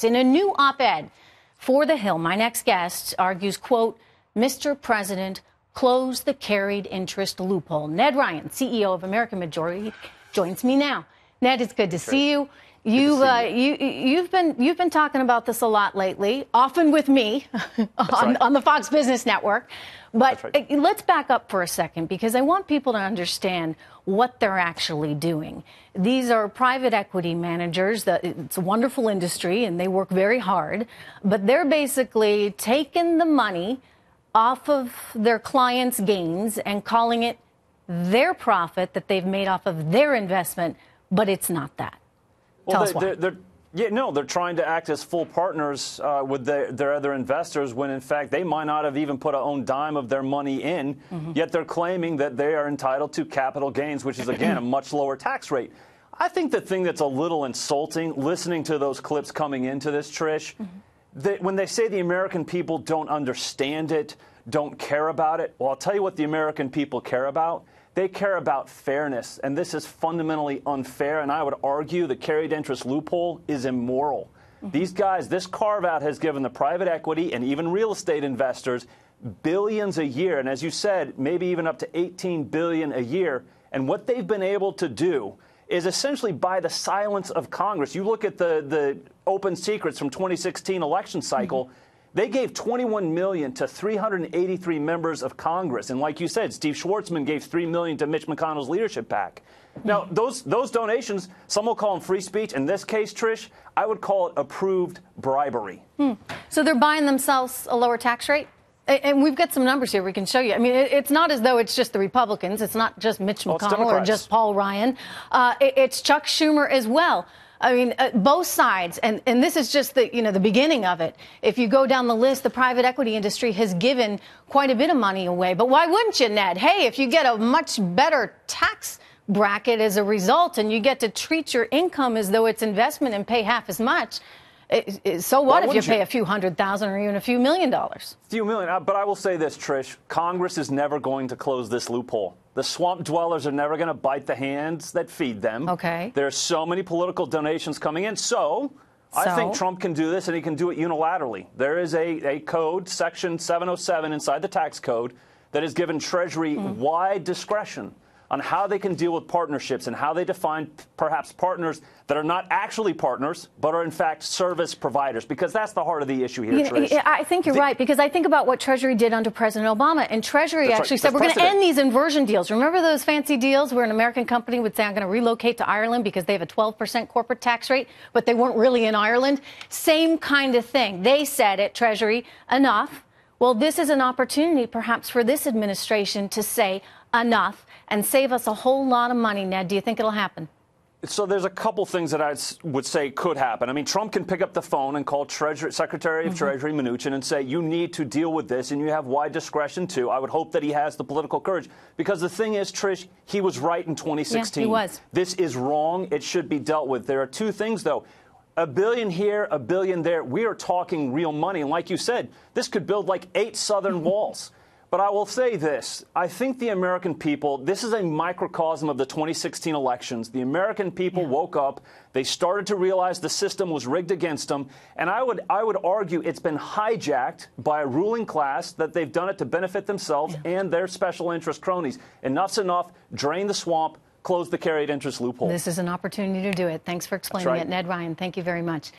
In a new op-ed for The Hill, my next guest argues, quote, Mr. President, close the carried interest loophole. Ned Ryan, CEO of American Majority, joins me now. Ned, it's good to see you. You've been talking about this a lot lately, often with me on the Fox Business Network. But let's back up for a second, because I want people to understand what they're actually doing. These are private equity managers. It's a wonderful industry, and they work very hard. But they're basically taking the money off of their clients' gains and calling it their profit that they've made off of their investment. But it's not that. Tell us why. They're trying to act as full partners with their other investors when, in fact, they might not have even put a own dime of their money in, yet they're claiming that they are entitled to capital gains, which is, again, a much lower tax rate. I think the thing that's a little insulting, listening to those clips coming into this, Trish, when they say the American people don't understand it, don't care about it, well, I'll tell you what the American people care about. They care about fairness, and this is fundamentally unfair, and I would argue the carried interest loophole is immoral. These guys, this carve-out has given the private equity and even real estate investors billions a year, and as you said, maybe even up to $18 billion a year, and what they've been able to do is essentially by the silence of Congress. You look at the open secrets from 2016 election cycle, they gave $21 million to 383 members of Congress. And like you said, Steve Schwartzman gave $3 million to Mitch McConnell's leadership PAC. Now, those donations, some will call them free speech. In this case, Trish, I would call it approved bribery. So they're buying themselves a lower tax rate? And we've got some numbers here we can show you. I mean, it's not as though it's just the Republicans. It's not just Mitch McConnell or just Paul Ryan. It's Chuck Schumer as well. I mean, both sides, and this is just the beginning of it. If you go down the list, the private equity industry has given quite a bit of money away. But why wouldn't you, Ned? Hey, if you get a much better tax bracket as a result, and you get to treat your income as though it's investment and pay half as much, so what if you pay a few $100,000 or even a few $1 million? Few million. But I will say this, Trish, Congress is never going to close this loophole. The swamp dwellers are never going to bite the hands that feed them. Okay. There are so many political donations coming in. So I think Trump can do this, and he can do it unilaterally. There is a code, Section 707 inside the tax code, that has given Treasury wide discretion on how they can deal with partnerships and how they define perhaps partners that are not actually partners, but are in fact service providers, because that's the heart of the issue here, Trish. I think you're right, because I think about what Treasury did under President Obama, and Treasury actually said, we're going to end these inversion deals. Remember those fancy deals where an American company would say, I'm going to relocate to Ireland because they have a 12% corporate tax rate, but they weren't really in Ireland? Same kind of thing. They said at Treasury, enough. Well, this is an opportunity perhaps for this administration to say enough and save us a whole lot of money. Ned, do you think it'll happen? So there's a couple things that I would say could happen. I mean, Trump can pick up the phone and call Secretary of Treasury Mnuchin and say, you need to deal with this, and you have wide discretion, too. I would hope that he has the political courage. Because the thing is, Trish, he was right in 2016. Yeah, he was. This is wrong. It should be dealt with. There are two things, though. $1 billion here, $1 billion there. We are talking real money. And like you said, this could build like 8 southern walls. But I will say this. I think the American people, this is a microcosm of the 2016 elections. The American people woke up. They started to realize the system was rigged against them. And I would argue it's been hijacked by a ruling class, that they've done it to benefit themselves and their special interest cronies. Enough's enough. Drain the swamp. Close the carried interest loophole. This is an opportunity to do it. Thanks for explaining it. Ned Ryan, thank you very much.